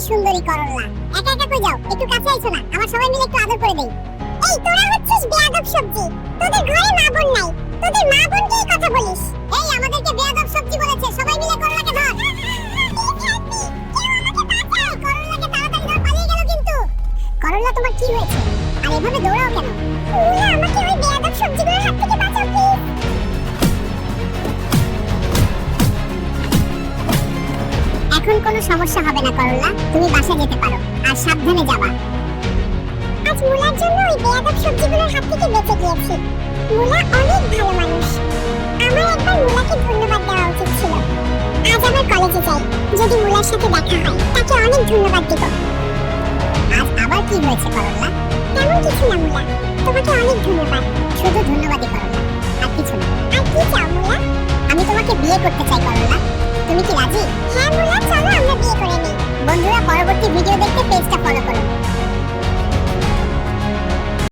সুন্দরী করল্লা, একা একা কই যাও? একটু কাছে আইছো না? আমার সবাই মিলে একটু আদর করে দেই। এই তোরা হচ্ছিস বেয়াদব সবজি, তোদের ঘরে মা বোন নাই, তোদের মা বোনকে এই কথা বলিস? এই আমাদেরকে বেয়াদব সবজি বলেছে, সবাই মিলে করল্লাকে ধর। করল্লাকে তাড়াতাড়ি ধর, পালিয়ে গেল কিন্তু। করল্লা তোমার কি হয়েছে? আর এভাবে দৌড়াও কেন? মুলা আমাকে ওই বেয়াদব সবজিগুলোর হাত থেকে বাঁচাও প্লিজ। এখন কোনো সমস্যা হবে না করল্লা, তুমি বাসা যেতে পারো, আর সাবধানে যাবা। আজ মুলার জন্য ওই বেয়াদব সবজিগুলোর হাত থেকে বেঁচে গিয়েছি। মুলা অনেক ভালো মানুষ, আমার একবার মুলাকে ধন্যবাদ দেওয়া উচিত ছিল। আজ আবার কলেজে যাই, যদি মুলার সাথে দেখা হয় তাকে অনেক ধন্যবাদ দিব। আজ আবার কি হয়েছে করল্লা? তেমন কিছু না মুলা, তোমাকে অনেক ধন্যবাদ। শুধু ধন্যবাদই করল্লা, আর কিছু না। আর কি চাও মুলা? আমি তোমাকে বিয়ে করতে চাই করল্লা, তুমি কি রাজি? হ্যাঁ মুলা, চলো আমরা বিয়ে করে নিই। বন্ধুরা, পরবর্তী ভিডিও দেখতে পেজটা ফলো করুন।